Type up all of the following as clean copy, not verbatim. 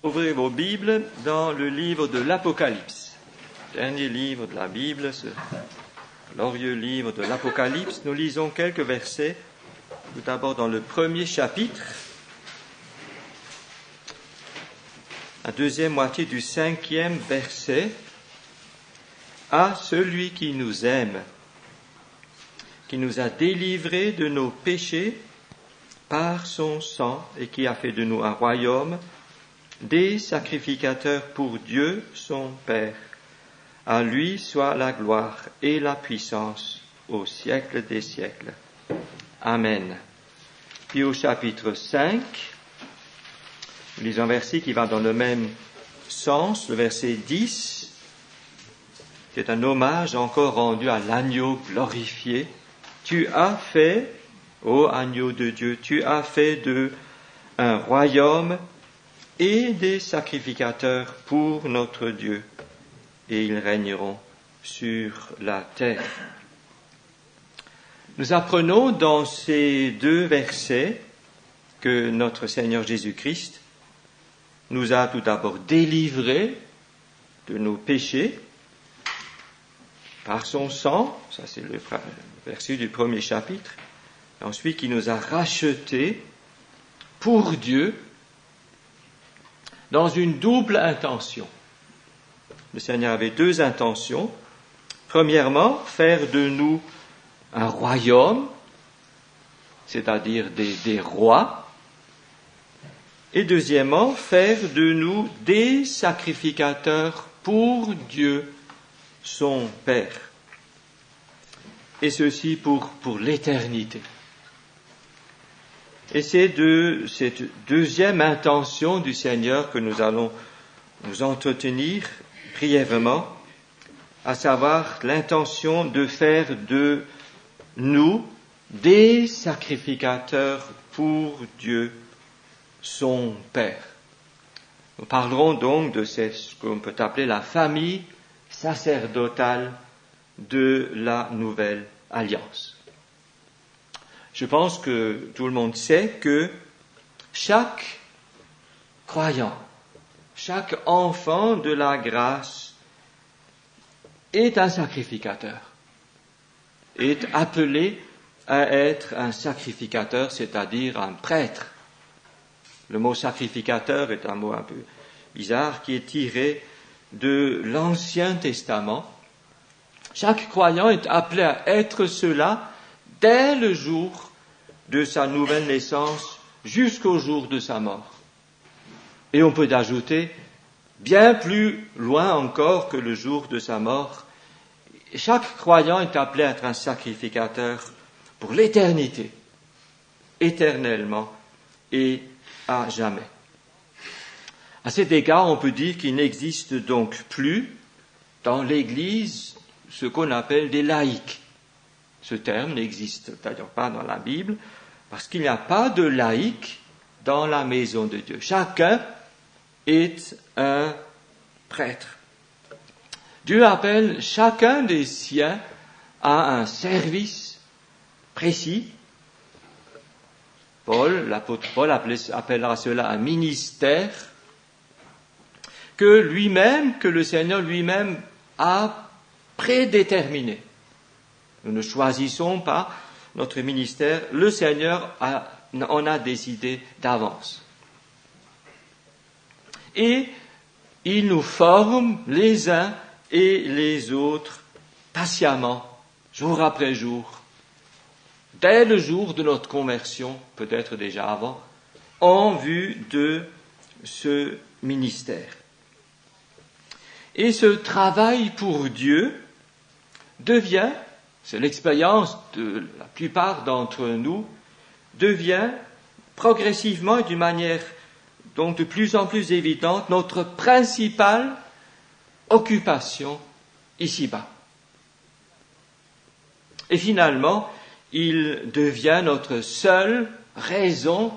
Ouvrez vos Bibles dans le livre de l'Apocalypse. Dernier livre de la Bible, ce glorieux livre de l'Apocalypse. Nous lisons quelques versets, tout d'abord dans le premier chapitre, la deuxième moitié du 5e verset. À celui qui nous aime, qui nous a délivrés de nos péchés par son sang et qui a fait de nous un royaume, des sacrificateurs pour Dieu son Père. À lui soit la gloire et la puissance au siècle des siècles. Amen. Puis au chapitre 5, nous lisons un verset qui va dans le même sens, le verset 10, qui est un hommage encore rendu à l'agneau glorifié. Tu as fait, ô agneau de Dieu, tu as fait de un royaume et des sacrificateurs pour notre Dieu, et ils régneront sur la terre. Nous apprenons dans ces deux versets que notre Seigneur Jésus-Christ nous a tout d'abord délivrés de nos péchés par son sang, ça c'est le verset du premier chapitre, et ensuite qu'il nous a rachetés pour Dieu dans une double intention. Le Seigneur avait deux intentions. Premièrement, faire de nous un royaume, c'est-à-dire des rois. Et deuxièmement, faire de nous des sacrificateurs pour Dieu, son Père. Et ceci pour l'éternité. Et c'est de cette deuxième intention du Seigneur que nous allons nous entretenir brièvement, à savoir l'intention de faire de nous des sacrificateurs pour Dieu, son Père. Nous parlerons donc de ce qu'on peut appeler la famille sacerdotale de la nouvelle alliance. Je pense que tout le monde sait que chaque croyant, chaque enfant de la grâce est un sacrificateur, est appelé à être un sacrificateur, c'est-à-dire un prêtre. Le mot sacrificateur est un mot un peu bizarre qui est tiré de l'Ancien Testament. Chaque croyant est appelé à être cela dès le jour de sa nouvelle naissance jusqu'au jour de sa mort. Et on peut ajouter bien plus loin encore que le jour de sa mort. Chaque croyant est appelé à être un sacrificateur pour l'éternité, éternellement et à jamais. À cet égard, on peut dire qu'il n'existe donc plus dans l'Église ce qu'on appelle des laïcs. Ce terme n'existe d'ailleurs pas dans la Bible, parce qu'il n'y a pas de laïc dans la maison de Dieu. Chacun est un prêtre. Dieu appelle chacun des siens à un service précis. L'apôtre Paul appellera cela un ministère que le Seigneur lui-même a prédéterminé. Nous ne choisissons pas notre ministère, le Seigneur en a décidé d'avance. Et il nous forme les uns et les autres patiemment, jour après jour, dès le jour de notre conversion, peut-être déjà avant, en vue de ce ministère. Et ce travail pour Dieu devient, c'est l'expérience de la plupart d'entre nous, devient progressivement et d'une manière donc de plus en plus évidente notre principale occupation ici-bas. Et finalement, il devient notre seule raison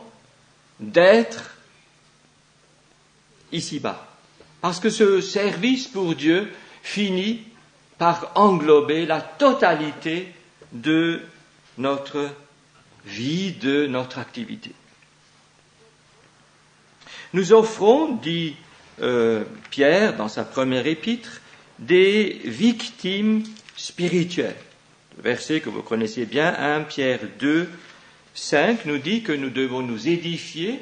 d'être ici-bas. Parce que ce service pour Dieu finit par englober la totalité de notre vie, de notre activité. Nous offrons, dit Pierre dans sa première épître, des victimes spirituelles. Le verset que vous connaissez bien, 1 Pierre 2, 5, nous dit que nous devons nous édifier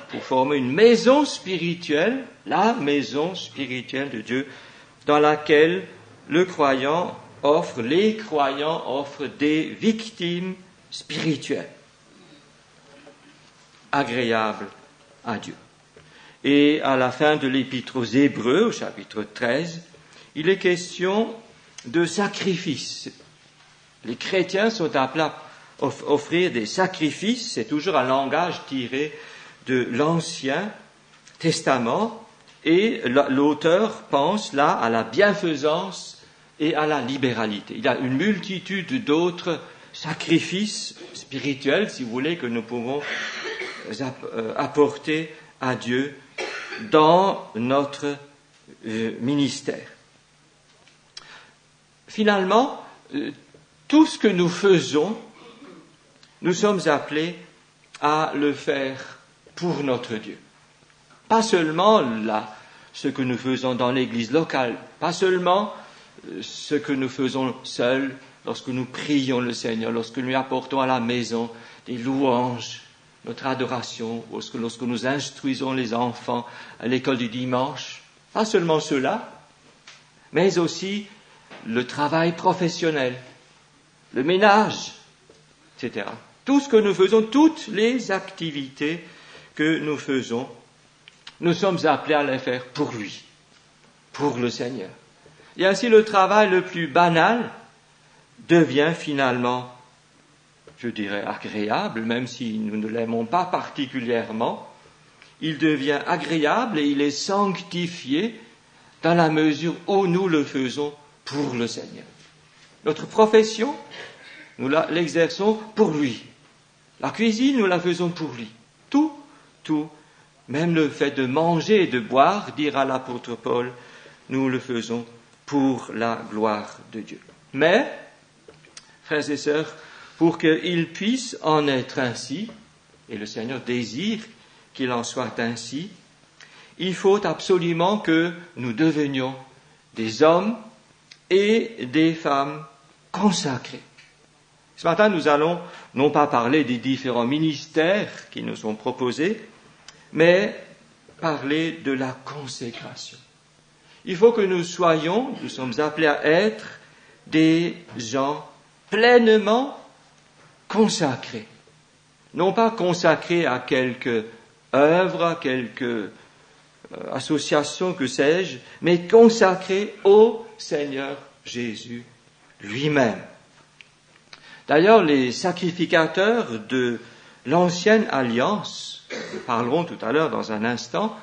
pour former une maison spirituelle, la maison spirituelle de Dieu, dans laquelle les croyants offrent des victimes spirituelles, agréables à Dieu. Et à la fin de l'épître aux Hébreux, au chapitre 13, il est question de sacrifices. Les chrétiens sont appelés à offrir des sacrifices, c'est toujours un langage tiré de l'Ancien Testament, et l'auteur pense là à la bienfaisance et à la libéralité. Il y a une multitude d'autres sacrifices spirituels, si vous voulez, que nous pouvons apporter à Dieu dans notre ministère. Finalement, tout ce que nous faisons, nous sommes appelés à le faire pour notre Dieu. Pas seulement ce que nous faisons dans l'église locale, pas seulement ce que nous faisons seuls lorsque nous prions le Seigneur, lorsque nous apportons à la maison des louanges, notre adoration, lorsque nous instruisons les enfants à l'école du dimanche. Pas seulement cela, mais aussi le travail professionnel, le ménage, etc. Tout ce que nous faisons, toutes les activités que nous faisons, nous sommes appelés à les faire pour lui, pour le Seigneur. Et ainsi le travail le plus banal devient finalement, je dirais, agréable, même si nous ne l'aimons pas particulièrement. Il devient agréable et il est sanctifié dans la mesure où nous le faisons pour le Seigneur. Notre profession, nous l'exerçons pour lui. La cuisine, nous la faisons pour lui. Tout, même le fait de manger et de boire, dira l'apôtre Paul, nous le faisons pour la gloire de Dieu. Mais, frères et sœurs, pour qu'il puisse en être ainsi, et le Seigneur désire qu'il en soit ainsi, il faut absolument que nous devenions des hommes et des femmes consacrés. Ce matin, nous allons non pas parler des différents ministères qui nous sont proposés, mais parler de la consécration. Il faut que nous sommes appelés à être des gens pleinement consacrés. Non pas consacrés à quelque œuvre, à quelque association, que sais-je, mais consacrés au Seigneur Jésus lui-même. D'ailleurs, les sacrificateurs de l'ancienne alliance, nous parlerons tout à l'heure dans un instant,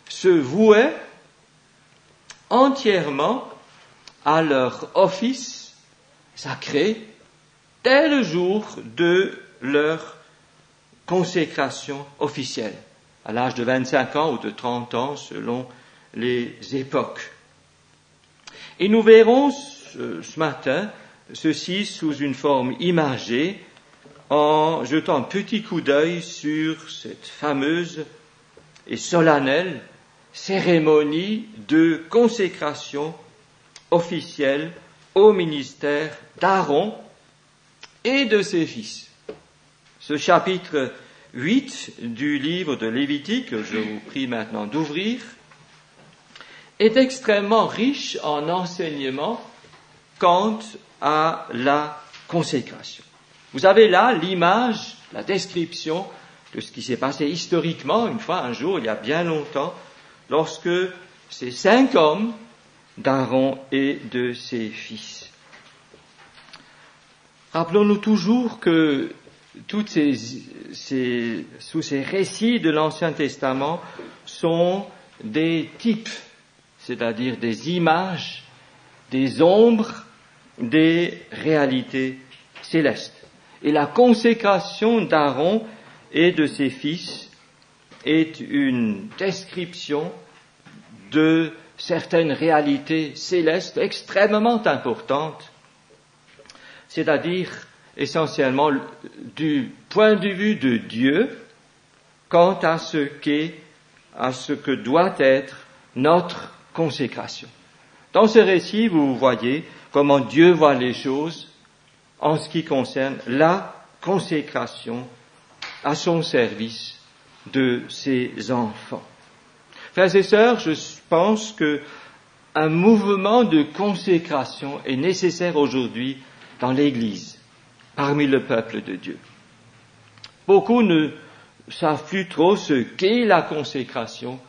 se vouaient entièrement à leur office sacré dès le jour de leur consécration officielle, à l'âge de 25 ans ou de 30 ans selon les époques. Et nous verrons ce matin ceci sous une forme imagée en jetant un petit coup d'œil sur cette fameuse et solennelle cérémonie de consécration officielle au ministère d'Aaron et de ses fils. Ce chapitre 8 du livre de Lévitique, que je vous prie maintenant d'ouvrir, est extrêmement riche en enseignements quant à la consécration. Vous avez là l'image, la description de ce qui s'est passé historiquement, une fois, un jour, il y a bien longtemps, lorsque ces 5 hommes d'Aaron et de ses fils. Rappelons-nous toujours que tous ces récits de l'Ancien Testament sont des types, c'est-à-dire des images, des ombres, des réalités célestes. Et la consécration d'Aaron et de ses fils est une description de certaines réalités célestes extrêmement importantes, c'est-à-dire essentiellement du point de vue de Dieu quant à ce qu'est à ce que doit être notre consécration. Dans ce récit, vous voyez comment Dieu voit les choses en ce qui concerne la consécration à son service de ses enfants. Frères et sœurs, je pense que un mouvement de consécration est nécessaire aujourd'hui dans l'Église, parmi le peuple de Dieu. Beaucoup ne savent plus trop ce qu'est la consécration.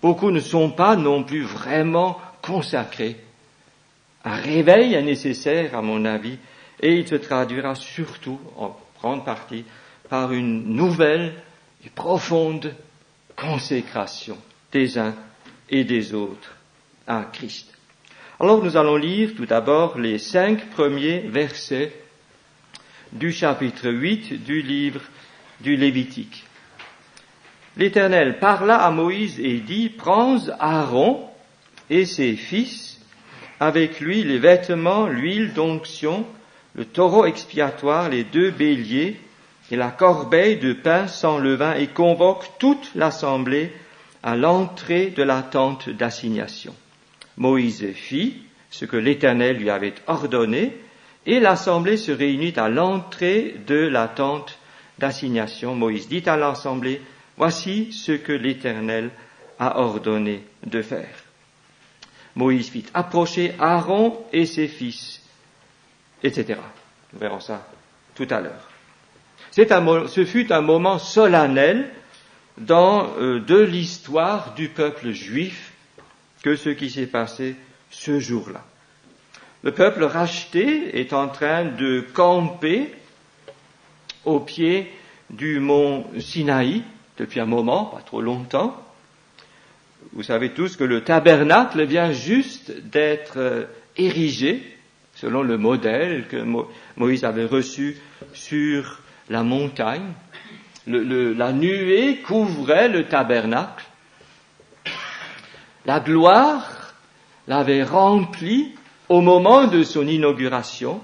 Beaucoup ne sont pas non plus vraiment consacrés. Un réveil est nécessaire, à mon avis, et il se traduira surtout, en grande partie, par une nouvelle et profonde consécration des uns et des autres à Christ. Alors nous allons lire tout d'abord les 5 premiers versets du chapitre 8 du livre du Lévitique. L'Éternel parla à Moïse et dit, « Prends Aaron et ses fils, avec lui les vêtements, l'huile d'onction, le taureau expiatoire, les 2 béliers et la corbeille de pain sans levain, et convoque toute l'assemblée à l'entrée de la tente d'assignation. » Moïse fit ce que l'Éternel lui avait ordonné, et l'assemblée se réunit à l'entrée de la tente d'assignation. Moïse dit à l'assemblée, « Voici ce que l'Éternel a ordonné de faire. » Moïse fit approcher Aaron et ses fils, etc. Nous verrons ça tout à l'heure. Ce fut un moment solennel de l'histoire du peuple juif que ce qui s'est passé ce jour-là. Le peuple racheté est en train de camper au pied du mont Sinaï depuis un moment, pas trop longtemps. Vous savez tous que le tabernacle vient juste d'être érigé selon le modèle que Moïse avait reçu sur la montagne. La nuée couvrait le tabernacle. La gloire l'avait rempli au moment de son inauguration.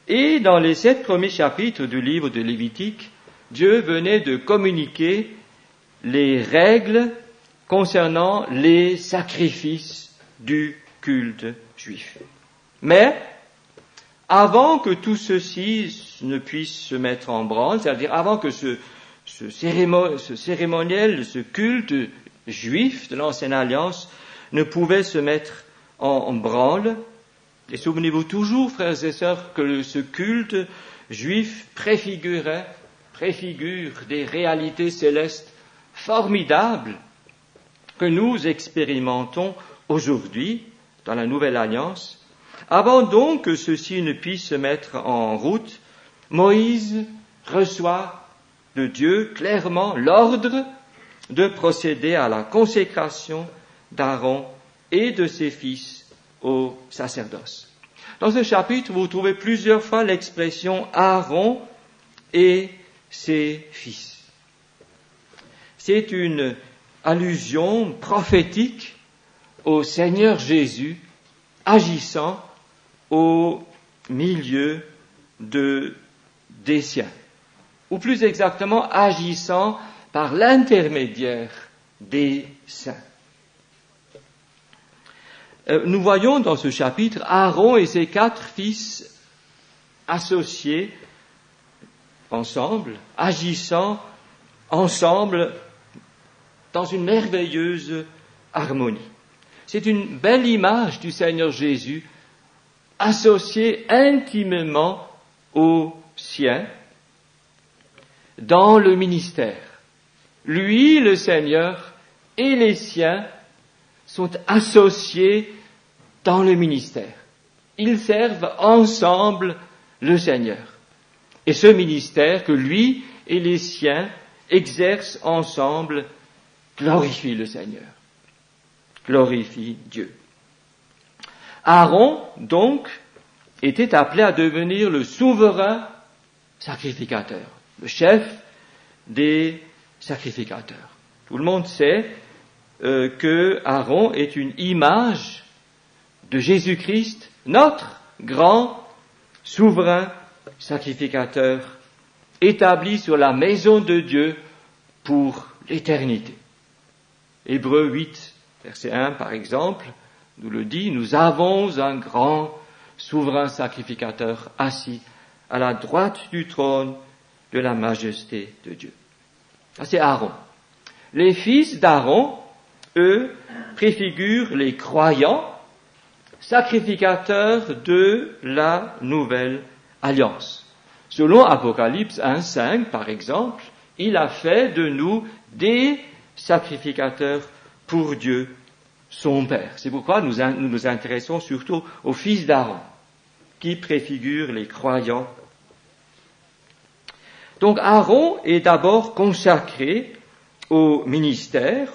Et dans les 7 premiers chapitres du livre de Lévitique, Dieu venait de communiquer les règles concernant les sacrifices du culte juif. Mais, avant que tout ceci ne puisse se mettre en branle, c'est-à-dire avant que ce cérémoniel, ce culte juif de l'Ancienne Alliance ne pouvait se mettre en branle, et souvenez-vous toujours, frères et sœurs, que ce culte juif préfigure des réalités célestes formidables que nous expérimentons aujourd'hui dans la Nouvelle Alliance. Avant donc que ceci ne puisse se mettre en route, Moïse reçoit de Dieu clairement l'ordre de procéder à la consécration d'Aaron et de ses fils au sacerdoce. Dans ce chapitre, vous trouvez plusieurs fois l'expression Aaron et ses fils. C'est une allusion prophétique au Seigneur Jésus agissant au milieu des siens, ou plus exactement agissant par l'intermédiaire des saints. Nous voyons dans ce chapitre Aaron et ses 4 fils associés ensemble, agissant ensemble dans une merveilleuse harmonie. C'est une belle image du Seigneur Jésus associé intimement aux siens dans le ministère. Lui, le Seigneur, et les siens sont associés dans le ministère. Ils servent ensemble le Seigneur. Et ce ministère que lui et les siens exercent ensemble glorifie le Seigneur, glorifie Dieu. Aaron, donc, était appelé à devenir le souverain sacrificateur, le chef des sacrificateurs. Tout le monde sait que Aaron est une image de Jésus-Christ, notre grand souverain sacrificateur, établi sur la maison de Dieu pour l'éternité. Hébreux 8, verset 1 par exemple, nous le dit, nous avons un grand souverain sacrificateur assis à la droite du trône de la majesté de Dieu. Ça, c'est Aaron. Les fils d'Aaron, eux, préfigurent les croyants, sacrificateurs de la nouvelle alliance. Selon Apocalypse 1:5, par exemple, il a fait de nous des sacrificateurs pour Dieu, son Père. C'est pourquoi nous nous intéressons surtout aux fils d'Aaron, qui préfigurent les croyants. Donc Aaron est d'abord consacré au ministère.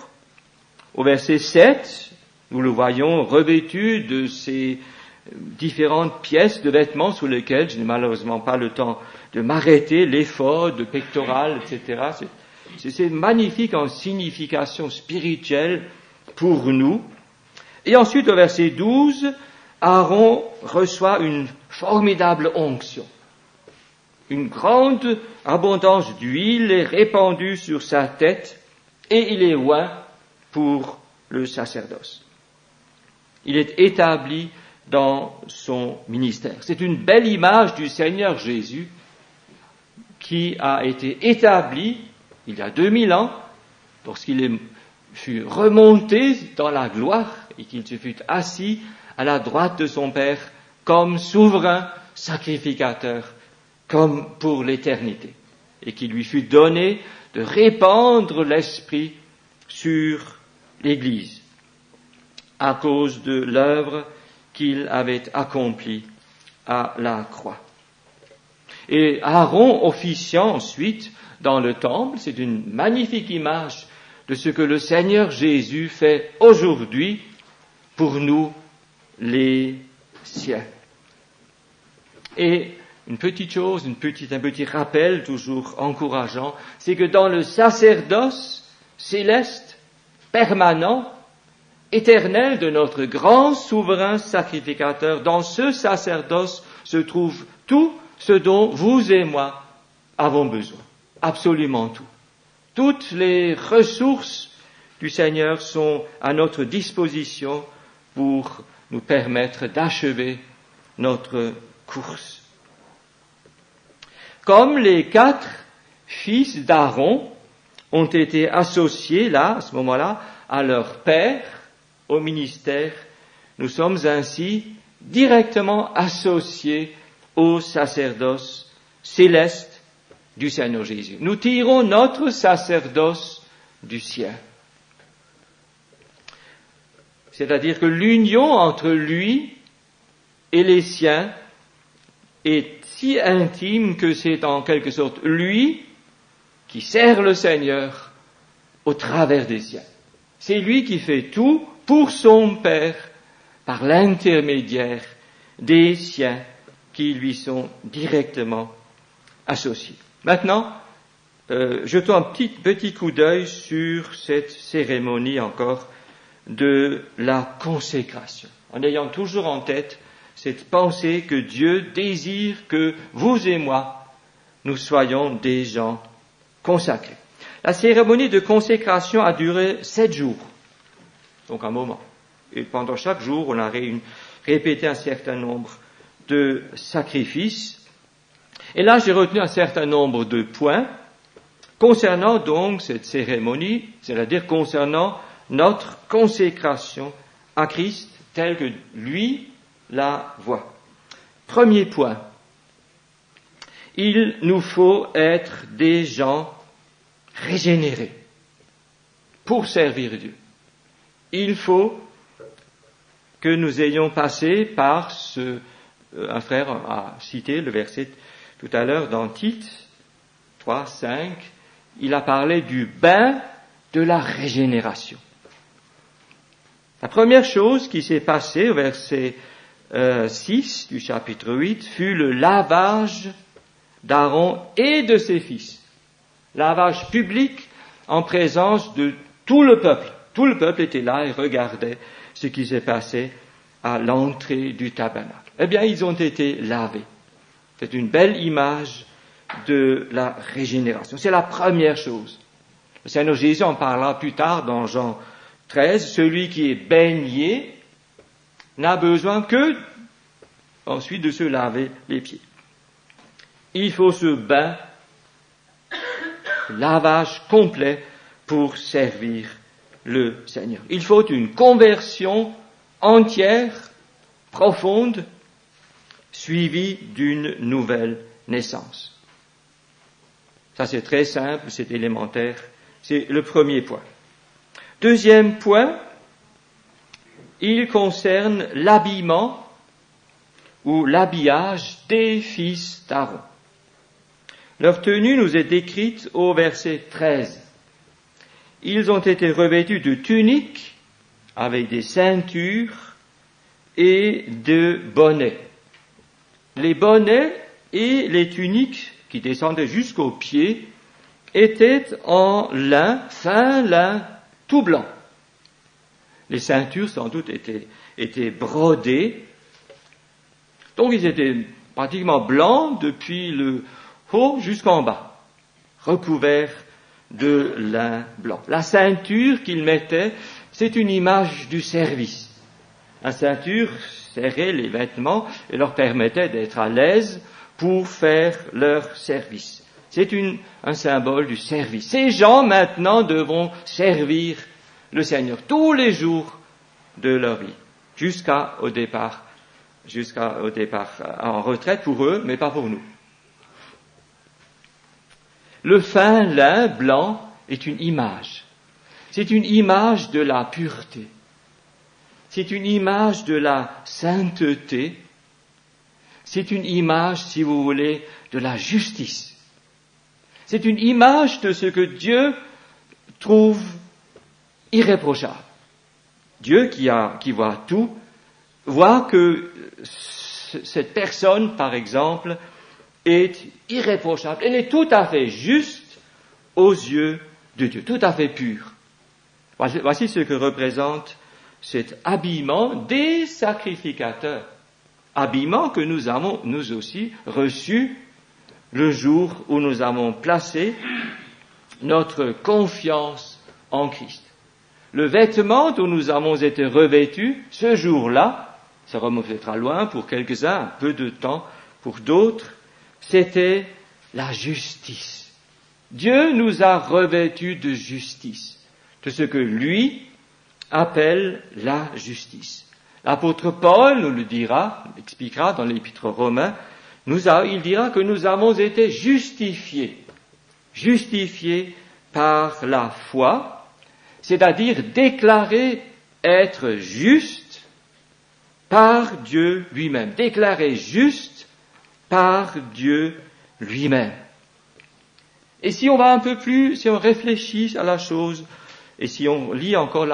Au verset 7, nous le voyons revêtu de ces différentes pièces de vêtements sur lesquelles je n'ai malheureusement pas le temps de m'arrêter, l'éphod, le pectoral, etc. C'est magnifique en signification spirituelle pour nous. Et ensuite, au verset 12, Aaron reçoit une formidable onction. Une grande abondance d'huile est répandue sur sa tête et il est oint pour le sacerdoce. Il est établi dans son ministère. C'est une belle image du Seigneur Jésus qui a été établi il y a 2000 ans lorsqu'il fut remonté dans la gloire et qu'il se fut assis à la droite de son Père comme souverain sacrificateur, comme pour l'éternité, et qu'il lui fut donné de répandre l'Esprit sur l'Église à cause de l'œuvre qu'il avait accomplie à la croix. Et Aaron officiant ensuite dans le temple, c'est une magnifique image de ce que le Seigneur Jésus fait aujourd'hui pour nous, les siens. Et une petite chose, un petit rappel toujours encourageant, c'est que dans le sacerdoce céleste, permanent, éternel de notre grand souverain sacrificateur, dans ce sacerdoce se trouve tout ce dont vous et moi avons besoin. Absolument tout. Toutes les ressources du Seigneur sont à notre disposition pour nous permettre d'achever notre course. Comme les 4 fils d'Aaron ont été associés là, à ce moment-là, à leur père, au ministère, nous sommes ainsi directement associés au sacerdoce céleste du Seigneur Jésus. Nous tirons notre sacerdoce du sien. C'est-à-dire que l'union entre lui et les siens est si intime que c'est en quelque sorte lui qui sert le Seigneur au travers des siens. C'est lui qui fait tout pour son Père par l'intermédiaire des siens qui lui sont directement associés. Maintenant, jetons un petit coup d'œil sur cette cérémonie encore de la consécration, en ayant toujours en tête cette pensée que Dieu désire que vous et moi, nous soyons des gens consacrés. La cérémonie de consécration a duré 7 jours, donc un moment. Et pendant chaque jour, on a répété un certain nombre de sacrifices. Et là, j'ai retenu un certain nombre de points concernant donc cette cérémonie, c'est-à-dire concernant notre consécration à Christ telle que lui la voit. Premier point, il nous faut être des gens régénérés pour servir Dieu. Il faut que nous ayons passé par un frère a cité le verset tout à l'heure dans Tite 3:5, il a parlé du bain de la régénération. La première chose qui s'est passée au verset 6 du chapitre 8 fut le lavage d'Aaron et de ses fils. Lavage public en présence de tout le peuple. Tout le peuple était là et regardait ce qui s'est passé à l'entrée du tabernacle. Eh bien, ils ont été lavés. C'est une belle image de la régénération. C'est la première chose. Le Seigneur Jésus en parlera plus tard dans Jean 13, celui qui est baigné n'a besoin que ensuite de se laver les pieds. Il faut ce bain, lavage complet pour servir le Seigneur. Il faut une conversion entière, profonde, suivie d'une nouvelle naissance. Ça c'est très simple, c'est élémentaire, c'est le premier point. Deuxième point, il concerne l'habillement ou l'habillage des fils d'Aaron. Leur tenue nous est décrite au verset 13. Ils ont été revêtus de tuniques avec des ceintures et de bonnets. Les bonnets et les tuniques qui descendaient jusqu'aux pieds étaient en lin, fin lin, tout blanc. Les ceintures, sans doute, étaient brodées. Donc, ils étaient pratiquement blancs depuis le haut jusqu'en bas, recouverts de lin blanc. La ceinture qu'ils mettaient, c'est une image du service. La ceinture serrait les vêtements et leur permettait d'être à l'aise pour faire leur service. C'est un symbole du service. Ces gens, maintenant, devront servir le Seigneur tous les jours de leur vie, jusqu'au départ en retraite pour eux, mais pas pour nous. Le fin lin blanc est une image. C'est une image de la pureté. C'est une image de la sainteté. C'est une image, si vous voulez, de la justice. C'est une image de ce que Dieu trouve irréprochable. Dieu qui voit tout, voit que cette personne, par exemple, est irréprochable. Elle est tout à fait juste aux yeux de Dieu, tout à fait pure. Voici ce que représente cet habillement des sacrificateurs. Habillement que nous avons, nous aussi, reçu le jour où nous avons placé notre confiance en Christ. Le vêtement dont nous avons été revêtus ce jour-là, ça remonte peut-être à loin pour quelques-uns, un peu de temps pour d'autres, c'était la justice. Dieu nous a revêtus de justice, de ce que lui appelle la justice. L'apôtre Paul nous le dira, expliquera dans l'épître aux Romains, il dira que nous avons été justifiés par la foi, c'est-à-dire déclarés être justes par Dieu lui-même, déclarés justes par Dieu lui-même. Et si on va un peu plus, si on réfléchit à la chose, et si on lit encore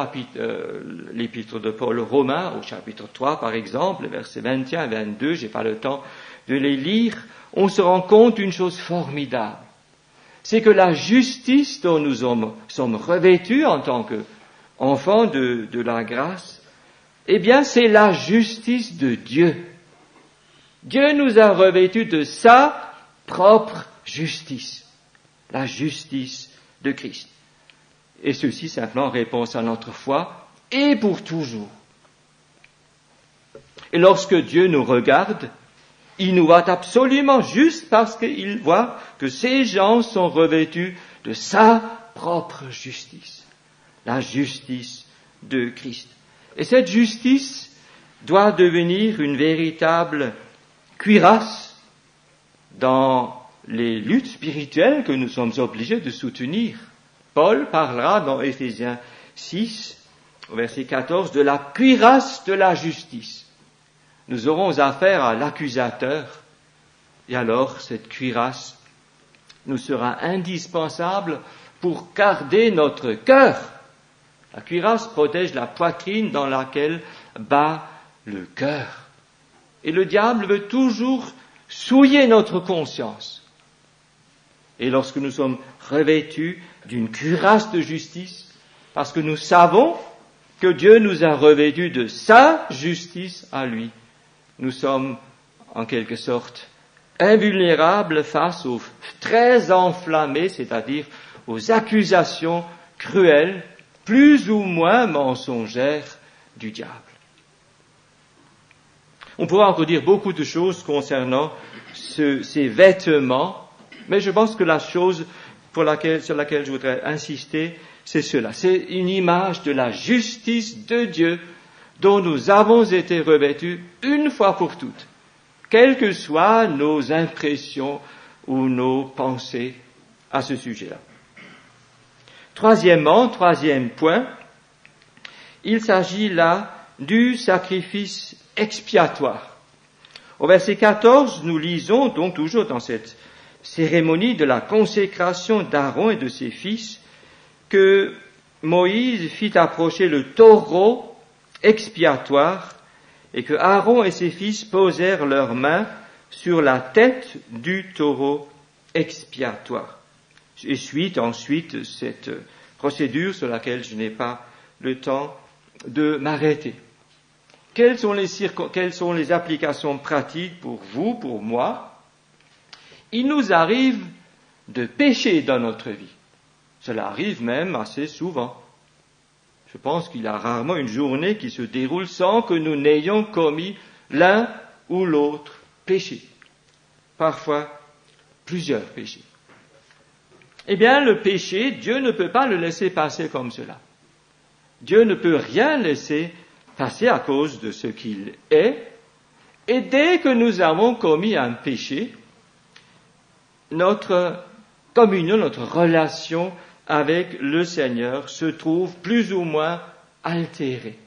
l'épître de Paul aux Romains, au chapitre 3 par exemple, versets 21 et 22, j'ai pas le temps de les lire, on se rend compte d'une chose formidable. C'est que la justice dont nous sommes revêtus en tant qu'enfants de la grâce, eh bien c'est la justice de Dieu. Dieu nous a revêtus de sa propre justice, la justice de Christ. Et ceci simplement en réponse à notre foi, et pour toujours. Et lorsque Dieu nous regarde, il nous voit absolument juste parce qu'il voit que ces gens sont revêtus de sa propre justice, la justice de Christ. Et cette justice doit devenir une véritable cuirasse dans les luttes spirituelles que nous sommes obligés de soutenir. Paul parlera dans Éphésiens 6, au verset 14, de la cuirasse de la justice. Nous aurons affaire à l'accusateur, et alors cette cuirasse nous sera indispensable pour garder notre cœur. La cuirasse protège la poitrine dans laquelle bat le cœur. Et le diable veut toujours souiller notre conscience. Et lorsque nous sommes revêtus d'une cuirasse de justice, parce que nous savons que Dieu nous a revêtus de sa justice à lui, nous sommes en quelque sorte invulnérables face aux traits enflammés, c'est-à-dire aux accusations cruelles plus ou moins mensongère du diable. On pourra encore dire beaucoup de choses concernant ces vêtements, mais je pense que la chose sur laquelle je voudrais insister, c'est cela. C'est une image de la justice de Dieu dont nous avons été revêtus une fois pour toutes, quelles que soient nos impressions ou nos pensées à ce sujet-là. Troisième point, il s'agit là du sacrifice expiatoire. Au verset 14, nous lisons donc toujours dans cette cérémonie de la consécration d'Aaron et de ses fils que Moïse fit approcher le taureau expiatoire et que Aaron et ses fils posèrent leurs mains sur la tête du taureau expiatoire. Et suit ensuite cette procédure sur laquelle je n'ai pas le temps de m'arrêter. Quelles sont les applications pratiques pour vous, pour moi? Il nous arrive de pécher dans notre vie. Cela arrive même assez souvent. Je pense qu'il y a rarement une journée qui se déroule sans que nous n'ayons commis l'un ou l'autre péché. Parfois, plusieurs péchés. Eh bien, le péché, Dieu ne peut pas le laisser passer comme cela. Dieu ne peut rien laisser passer à cause de ce qu'il est. Et dès que nous avons commis un péché, notre communion, notre relation avec le Seigneur se trouve plus ou moins altérée.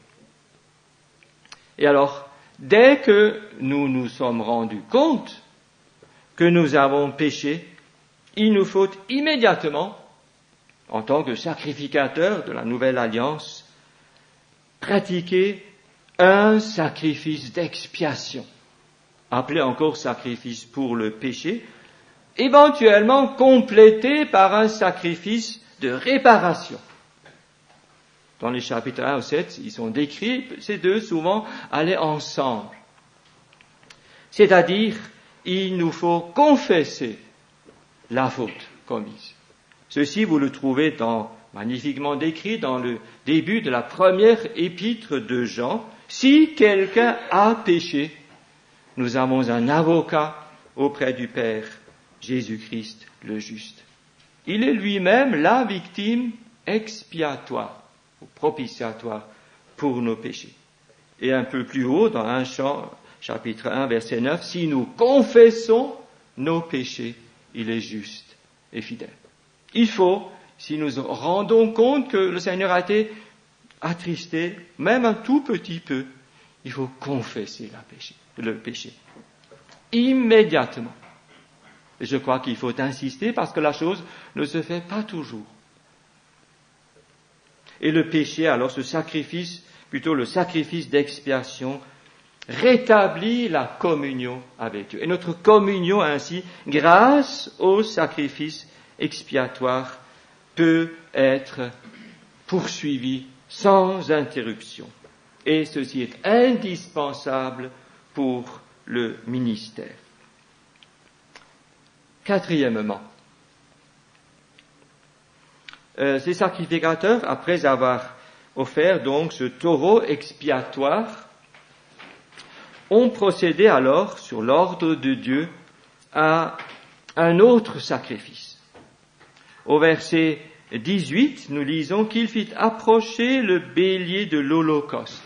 Et alors, dès que nous nous sommes rendus compte que nous avons péché, il nous faut immédiatement, en tant que sacrificateur de la nouvelle alliance, pratiquer un sacrifice d'expiation, appelé encore sacrifice pour le péché, éventuellement complété par un sacrifice de réparation. Dans les chapitres 1 au 7, ils sont décrits, ces deux souvent allaient ensemble. C'est-à-dire, il nous faut confesser la faute commise. Ceci, vous le trouvez magnifiquement décrit dans le début de la première épître de Jean. Si quelqu'un a péché, nous avons un avocat auprès du Père, Jésus-Christ le juste. Il est lui-même la victime expiatoire, ou propitiatoire pour nos péchés. Et un peu plus haut, dans 1 Jean, chapitre 1, verset 9, si nous confessons nos péchés, il est juste et fidèle. Il faut, si nous rendons compte que le Seigneur a été attristé, même un tout petit peu, il faut confesser le péché. Immédiatement. Et je crois qu'il faut insister parce que la chose ne se fait pas toujours. Et le péché, alors le sacrifice d'expiation, rétablit la communion avec Dieu. Et notre communion ainsi, grâce au sacrifice expiatoire, peut être poursuivie sans interruption. Et ceci est indispensable pour le ministère. Quatrièmement, ces sacrificateurs, après avoir offert donc ce taureau expiatoire, ont procédé alors, sur l'ordre de Dieu, à un autre sacrifice. Au verset 18, nous lisons qu'il fit approcher le bélier de l'Holocauste.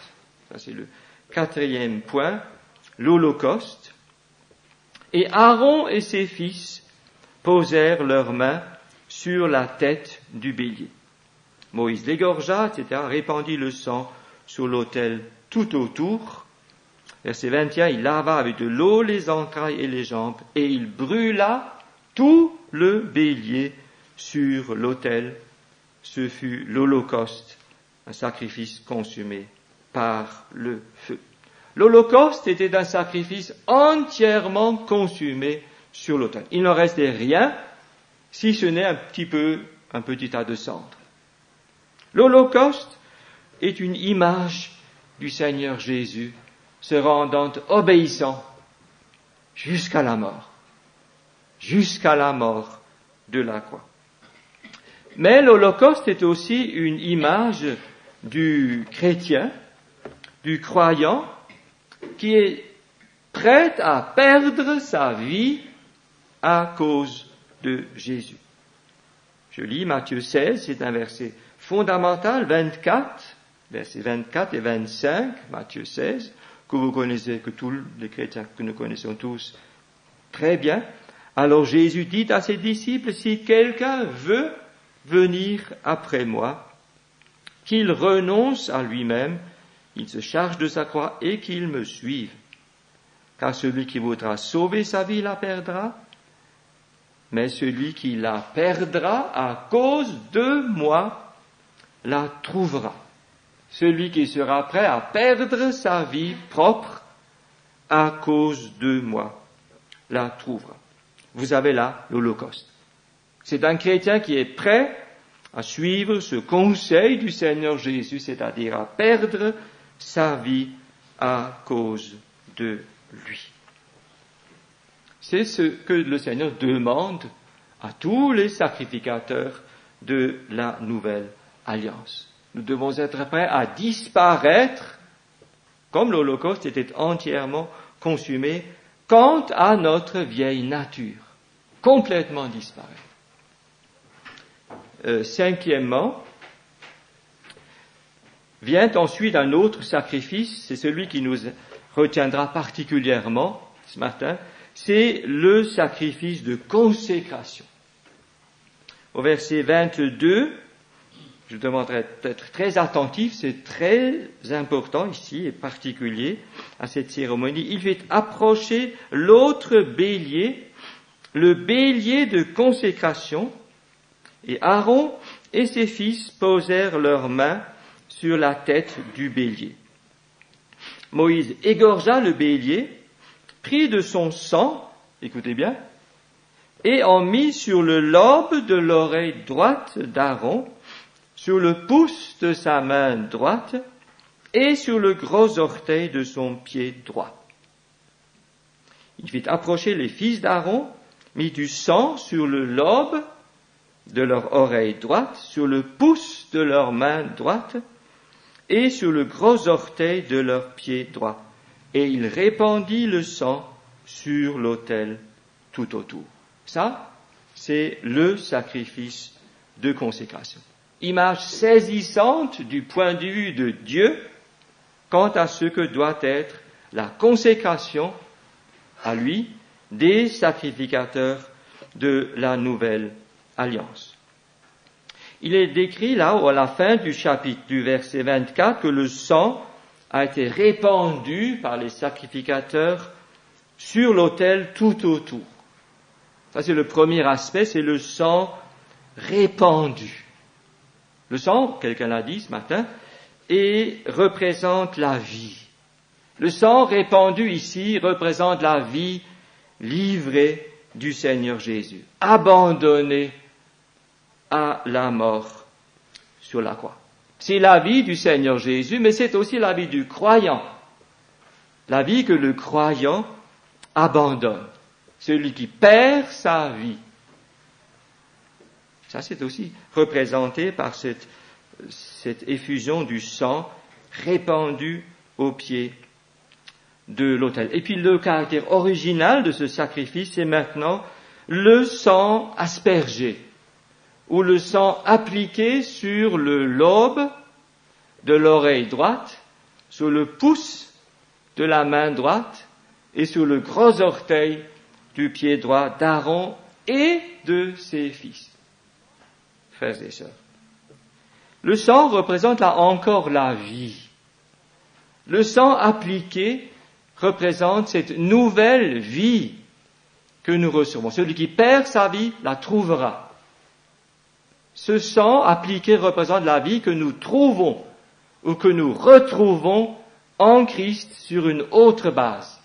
Ça, c'est le quatrième point, l'Holocauste. Et Aaron et ses fils posèrent leurs mains sur la tête du bélier. Moïse l'égorgea, etc., répandit le sang sur l'autel tout autour. Verset 21, il lava avec de l'eau les entrailles et les jambes, et il brûla tout le bélier sur l'autel. Ce fut l'Holocauste, un sacrifice consumé par le feu. L'Holocauste était un sacrifice entièrement consumé sur l'autel. Il n'en restait rien, si ce n'est un petit tas de cendres. L'Holocauste est une image du Seigneur Jésus se rendant obéissant jusqu'à la mort de la croix. Mais l'Holocauste est aussi une image du chrétien, du croyant, qui est prêt à perdre sa vie à cause de Jésus. Je lis Matthieu 16, c'est un verset fondamental, 24, versets 24 et 25, Matthieu 16, que vous connaissez, que tous les chrétiens que nous connaissons tous très bien. Alors Jésus dit à ses disciples, si quelqu'un veut venir après moi, qu'il renonce à lui-même, il se charge de sa croix et qu'il me suive. Car celui qui voudra sauver sa vie la perdra, mais celui qui la perdra à cause de moi la trouvera. Celui qui sera prêt à perdre sa vie propre à cause de moi la trouvera. Vous avez là l'Holocauste. C'est un chrétien qui est prêt à suivre ce conseil du Seigneur Jésus, c'est-à-dire à perdre sa vie à cause de lui. C'est ce que le Seigneur demande à tous les sacrificateurs de la nouvelle alliance. Nous devons être prêts à disparaître, comme l'Holocauste était entièrement consumé, quant à notre vieille nature, complètement disparaître. Cinquièmement, vient ensuite un autre sacrifice, c'est celui qui nous retiendra particulièrement ce matin, c'est le sacrifice de consécration. Au verset 22, je vous demanderai d'être très attentif, c'est très important ici et particulier à cette cérémonie. Il fait approcher l'autre bélier, le bélier de consécration, et Aaron et ses fils posèrent leurs mains sur la tête du bélier. Moïse égorgea le bélier, prit de son sang, écoutez bien, et en mit sur le lobe de l'oreille droite d'Aaron, sur le pouce de sa main droite et sur le gros orteil de son pied droit. Il fit approcher les fils d'Aaron, mit du sang sur le lobe de leur oreille droite, sur le pouce de leur main droite et sur le gros orteil de leur pied droit. Et il répandit le sang sur l'autel tout autour. Ça, c'est le sacrifice de consécration. Image saisissante du point de vue de Dieu quant à ce que doit être la consécration à lui des sacrificateurs de la nouvelle alliance. Il est décrit là, à la fin du chapitre, du verset 24, que le sang a été répandu par les sacrificateurs sur l'autel tout autour. Ça, c'est le premier aspect, c'est le sang répandu. Le sang, quelqu'un l'a dit ce matin, représente la vie. Le sang répandu ici représente la vie livrée du Seigneur Jésus, abandonné à la mort sur la croix. C'est la vie du Seigneur Jésus, mais c'est aussi la vie du croyant. La vie que le croyant abandonne. Celui qui perd sa vie. Ça, c'est aussi représenté par cette effusion du sang répandu au pied de l'autel. Et puis le caractère original de ce sacrifice, c'est maintenant le sang aspergé, ou le sang appliqué sur le lobe de l'oreille droite, sur le pouce de la main droite et sur le gros orteil du pied droit d'Aaron et de ses fils. Frères et sœurs, le sang représente là encore la vie. Le sang appliqué représente cette nouvelle vie que nous recevons. Celui qui perd sa vie la trouvera. Ce sang appliqué représente la vie que nous trouvons ou que nous retrouvons en Christ sur une autre base.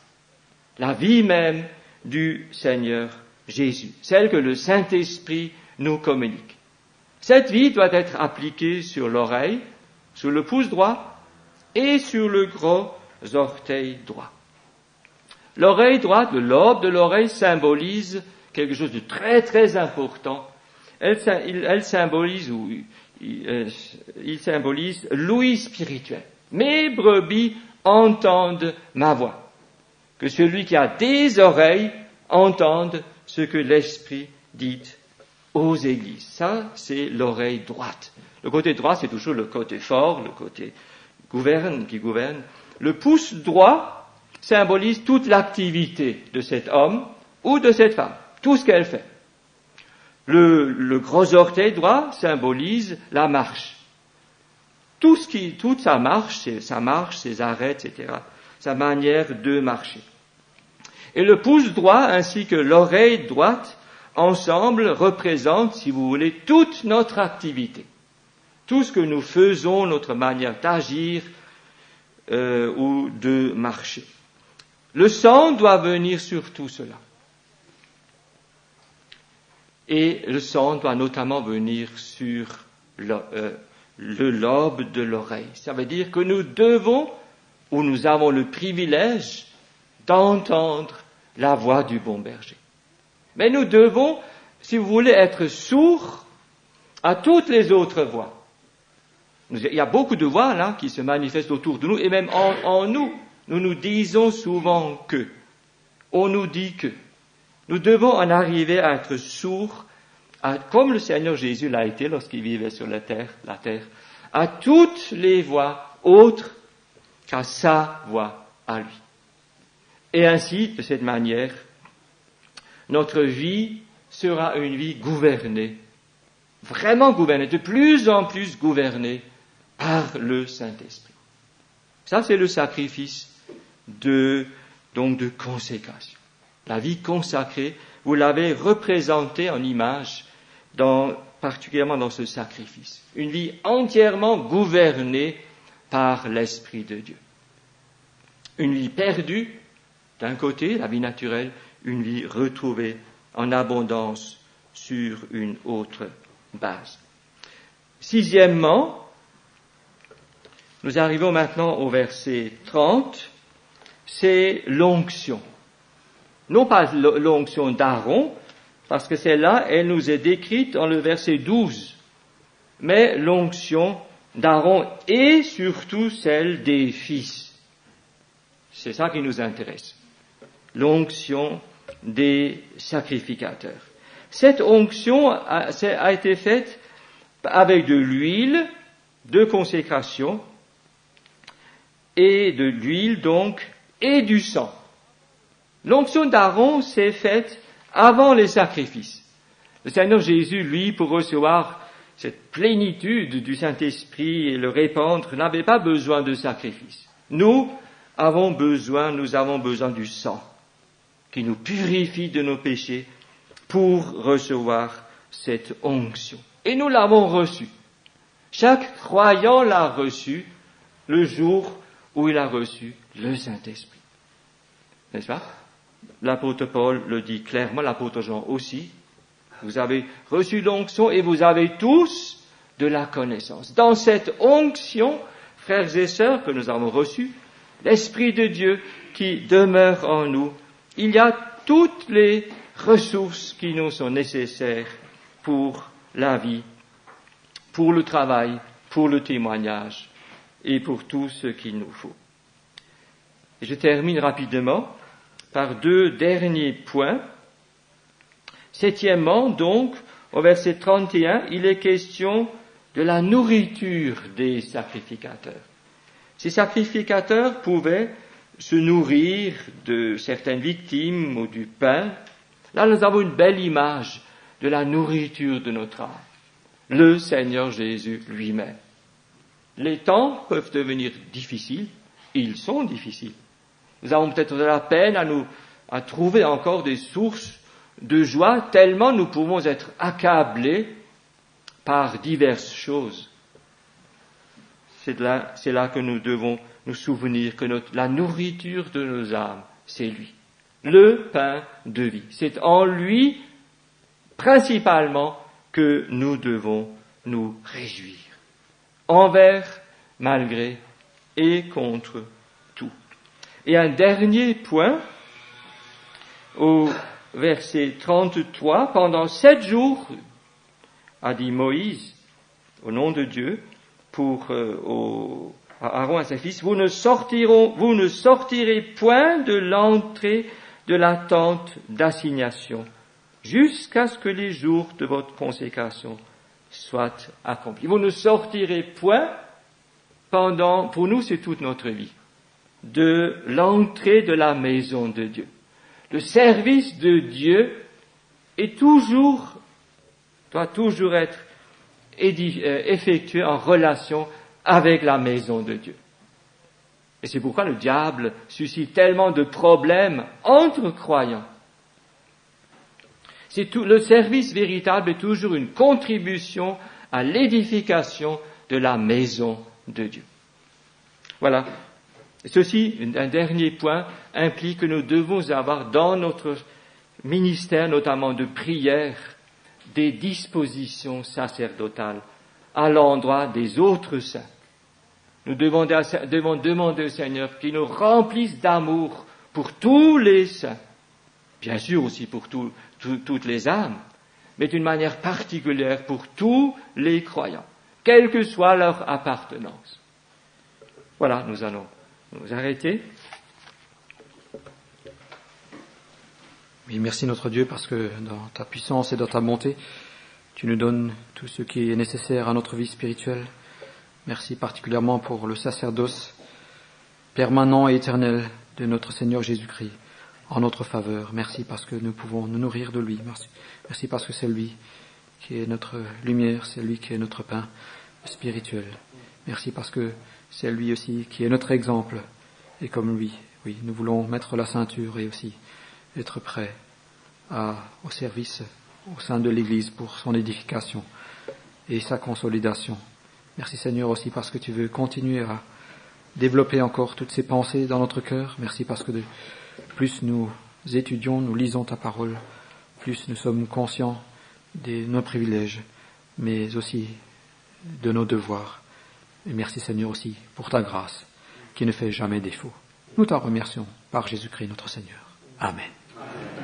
La vie même du Seigneur Jésus, celle que le Saint-Esprit nous communique. Cette vie doit être appliquée sur l'oreille, sur le pouce droit et sur le gros orteil droit. L'oreille droite, le lobe de l'oreille symbolise quelque chose de très très important. elle symbolise, il symbolise l'ouïe spirituelle. Mes brebis entendent ma voix. Que celui qui a des oreilles entende ce que l'Esprit dit aux églises. Ça, c'est l'oreille droite. Le côté droit, c'est toujours le côté fort, le côté qui gouverne. Le pouce droit symbolise toute l'activité de cet homme ou de cette femme, tout ce qu'elle fait. Le gros orteil droit symbolise la marche. Toute sa marche, ses arrêts, etc. Sa manière de marcher. Et le pouce droit ainsi que l'oreille droite, ensemble, représentent, si vous voulez, toute notre activité. Tout ce que nous faisons, notre manière d'agir ou de marcher. Le sang doit venir sur tout cela. Et le sang doit notamment venir sur le lobe de l'oreille. Ça veut dire que nous devons, ou nous avons le privilège d'entendre la voix du bon berger. Mais nous devons, si vous voulez, être sourds à toutes les autres voix. Il y a beaucoup de voix là qui se manifestent autour de nous, et même en nous. Nous nous disons souvent que. On nous dit que. Nous devons en arriver à être sourds, comme le Seigneur Jésus l'a été lorsqu'il vivait sur la terre, à toutes les voix autres qu'à sa voix à lui. Et ainsi, de cette manière, notre vie sera une vie gouvernée, vraiment gouvernée, de plus en plus gouvernée par le Saint-Esprit. Ça, c'est le sacrifice de consécration. La vie consacrée, vous l'avez représentée en image, particulièrement dans ce sacrifice. Une vie entièrement gouvernée par l'Esprit de Dieu. Une vie perdue, d'un côté, la vie naturelle, une vie retrouvée en abondance sur une autre base. Sixièmement, nous arrivons maintenant au verset 30, c'est l'onction. Non pas l'onction d'Aaron, parce que celle-là, elle nous est décrite dans le verset 12, mais l'onction d'Aaron et surtout celle des fils. C'est ça qui nous intéresse. L'onction des sacrificateurs. Cette onction a été faite avec de l'huile de consécration et de l'huile donc et du sang. L'onction d'Aaron s'est faite avant les sacrifices. Le Seigneur Jésus, lui, pour recevoir cette plénitude du Saint-Esprit et le répandre, n'avait pas besoin de sacrifice. Nous avons besoin du sang qui nous purifie de nos péchés pour recevoir cette onction. Et nous l'avons reçue. Chaque croyant l'a reçue le jour où il a reçu le Saint-Esprit. N'est-ce pas? L'apôtre Paul le dit clairement, l'apôtre Jean aussi. Vous avez reçu l'onction et vous avez tous de la connaissance. Dans cette onction, frères et sœurs, que nous avons reçue, l'Esprit de Dieu qui demeure en nous, il y a toutes les ressources qui nous sont nécessaires pour la vie, pour le travail, pour le témoignage et pour tout ce qu'il nous faut. Et je termine rapidement par deux derniers points. Septièmement, donc, au verset 31, il est question de la nourriture des sacrificateurs. Ces sacrificateurs pouvaient se nourrir de certaines victimes ou du pain. Là, nous avons une belle image de la nourriture de notre âme. Le Seigneur Jésus lui-même. Les temps peuvent devenir difficiles. Ils sont difficiles. Nous avons peut-être de la peine à trouver encore des sources de joie, tellement nous pouvons être accablés par diverses choses. C'est là que nous devons nous souvenir que la nourriture de nos âmes, c'est lui. Le pain de vie. C'est en lui, principalement, que nous devons nous réjouir. Envers, malgré et contre tout. Et un dernier point, au verset 33, pendant 7 jours, a dit Moïse, au nom de Dieu, à Aaron et à ses fils, vous ne sortirez point de l'entrée de la tente d'assignation jusqu'à ce que les jours de votre consécration soient accomplis. Vous ne sortirez point pour nous c'est toute notre vie, de l'entrée de la maison de Dieu. Le service de Dieu doit toujours être effectué en relation avec la maison de Dieu. Et c'est pourquoi le diable suscite tellement de problèmes entre croyants. Le service véritable est toujours une contribution à l'édification de la maison de Dieu. Voilà. Ceci, un dernier point, implique que nous devons avoir dans notre ministère, notamment de prière, des dispositions sacerdotales à l'endroit des autres saints. Nous devons demander au Seigneur qu'il nous remplisse d'amour pour tous les saints, bien sûr aussi pour toutes les âmes, mais d'une manière particulière pour tous les croyants, quelle que soit leur appartenance. Voilà, nous allons nous arrêter. Oui, merci notre Dieu parce que dans ta puissance et dans ta bonté, tu nous donnes tout ce qui est nécessaire à notre vie spirituelle. Merci particulièrement pour le sacerdoce permanent et éternel de notre Seigneur Jésus-Christ en notre faveur. Merci parce que nous pouvons nous nourrir de lui. Merci parce que c'est lui qui est notre lumière, c'est lui qui est notre pain spirituel. Merci parce que c'est lui aussi qui est notre exemple. Et comme lui, oui, nous voulons mettre la ceinture et aussi être prêts au service au sein de l'Église pour son édification et sa consolidation. Merci Seigneur aussi parce que tu veux continuer à développer encore toutes ces pensées dans notre cœur. Merci parce que plus nous étudions, nous lisons ta parole, plus nous sommes conscients de nos privilèges, mais aussi de nos devoirs. Et merci Seigneur aussi pour ta grâce qui ne fait jamais défaut. Nous t'en remercions par Jésus-Christ notre Seigneur. Amen. Amen.